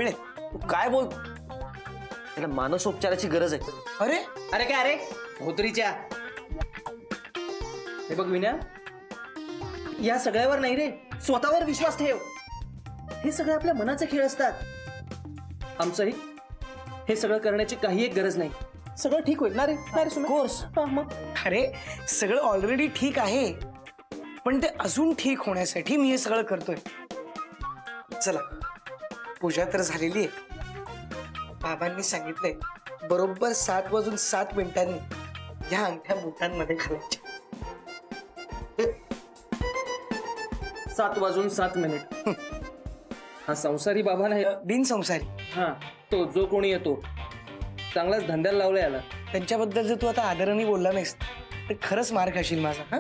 तू काय बोल, त्याला मानसोपचाराची गरज आहे. अरे अरे काय अरे भोतरीच्या, हे बघ विन्या, या सगळ्यावर नाही रे, स्वतःवर विश्वास ठेव. हे सगळे आपल्या मनाचे खेळ असतात. आमचंही हे सगळं करण्याची काही एक गरज नाही. सगळं ठीक होईल ना रे? कोर्स. मग अरे सगळं ऑलरेडी ठीक आहे, पण ते अजून ठीक होण्यासाठी मी हे सगळं करतोय. चला, पूजा तर झालेली आहे. बाबांनी सांगितलंय बरोबर 7:07 या अंगठ्या बोटांमध्ये घालायच्या. 7:07. हा संसारी बाबा नाही, बिनसंसारी. हा तो जो कोणी येतो चांगलाच धंद्याला लावला याला. त्यांच्याबद्दल जर तू आता आदराने बोलला नाहीस तर खरंच मार खाशील माझा. हा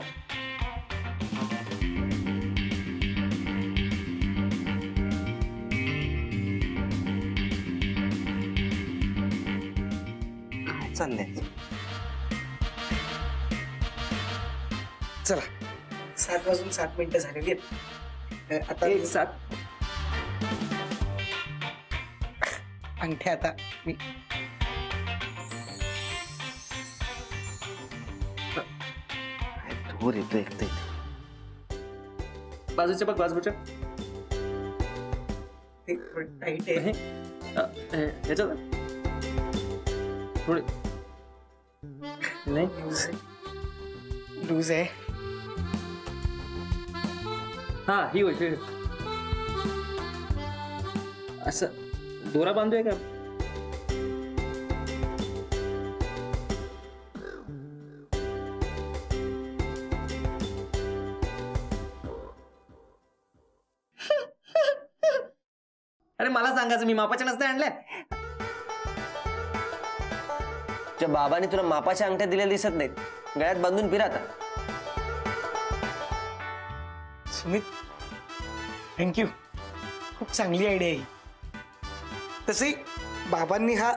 चाललंय. चला, 7:07 झालेली आहेत. आता 7 अंगठ्या आता मी धूर येतो एकदा. बाजूच्या बघ, बाजूच्या ते थोडं टाईट आहे. ह्याच्यात थोडी नाही, लूज आहे. हा ही होईल. असं दोरा बांधूया का? अरे मला सांगायचं, मी मापाच्या नसते आणल्या. तुझ्या बाबाने तुला मापाच्या अंगठ्या दिलेल्या दिसत नाहीत, गळ्यात बांधून फिरा आता. सुमित, थँक्यू. खूप चांगली आयडिया आहे. तसे बाबांनी हा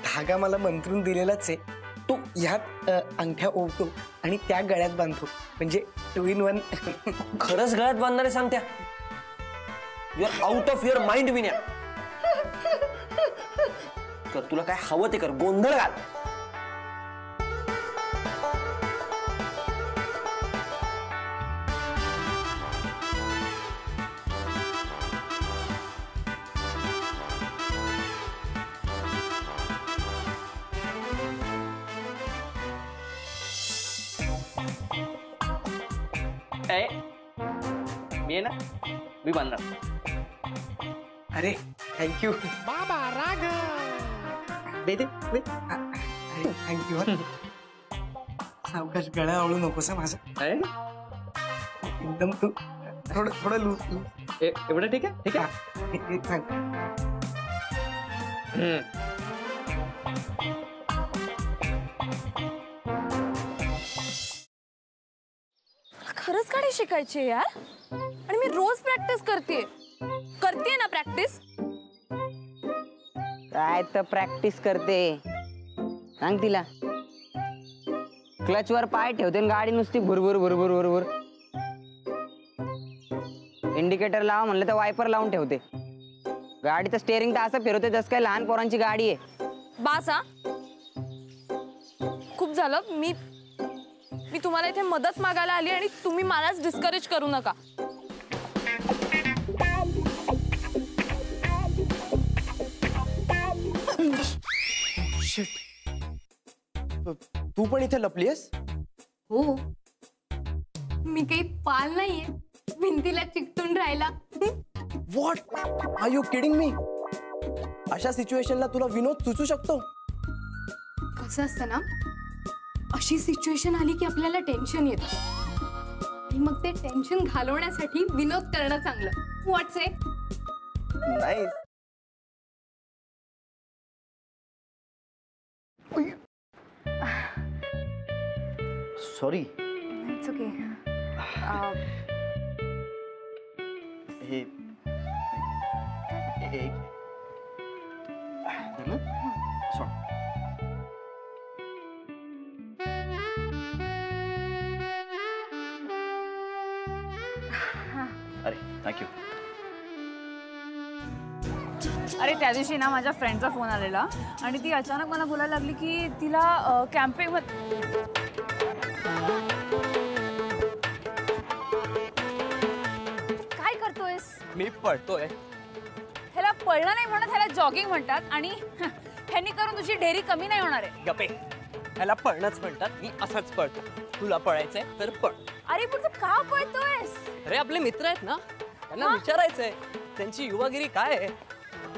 धागा मला मंत्रून दिलेलाच आहे. तो ह्यात अंगठ्या ओवतो आणि त्या गळ्यात बांधतो, म्हणजे 2 in 1. खरंच गळ्यात बांधणारे सांगत्या? You are out of your mind Vinya. तर तुला काय हवं ते कर, गोंधळ घाल. मी आहे ना, मी बांधणार. अरे थँक्यू बाबा राग. दे दे दे. थँक्यू. सावकाश, गळा आवळू नकोस माझा. एकदम तू थोडं थोडं लूज. एवढं ठीक आहे? ठीक आहे. खरंच गाडी शिकायची आहे यार, आणि मी रोज प्रॅक्टिस करते ना प्रॅक्टिस. काय तर प्रॅक्टिस करते, सांग तिला. क्लच वर पाय ठेवते आणि गाडी नुसती भुरभुर भुरभुर भुरभुर. इंडिकेटर लावा म्हणलं तर वायपर लावून ठेवते. गाडीचं स्टेअरिंग तर असं फिरवते जसं काय लहान पोरांची गाडी आहे. बास हा, खूप झालं. मी तुम्हाला इथे मदत मागायला आली आणि तुम्ही मलाच डिस्करेज करू नका. तू पण इथे लपलीयस? हो, मी काही पाल नाहीये भिंतीला चिकटून राहिला. What are you kidding me? अशा सिच्युएशनला तुला विनोद सुचू शकतो? कसं असतं ना, अशी सिच्युएशन आली की आपल्याला टेन्शन येतं आणि मग ते टेन्शन घालवण्यासाठी विनोद करणं चांगलं. व्हॉट्स इट? नाही. सॉरी. It's okay. हे अरे थँक्यू. अरे त्या दिवशी ना माझ्या फ्रेंडचा फोन आलेला आणि ती अचानक मला बोलायला लागली की तिला कॅम्पिंग काय करतोयस? मी पळतोय. ह्याला पळणं नाही म्हणत, ह्याला जॉगिंग म्हणतात आणि ह्यांनी करून तुझी ढेरी कमी नाही होणार आहे. गपे, ह्याला पळणंच म्हणतात. मी असंच पळतो. तुला पळायचंय तर पळ. अरे पण तू का पळतोयस? अरे आपले मित्र आहेत ना, त्यांना विचारायचंय त्यांची युवागिरी काय आहे.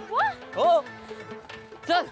वा, हो चल.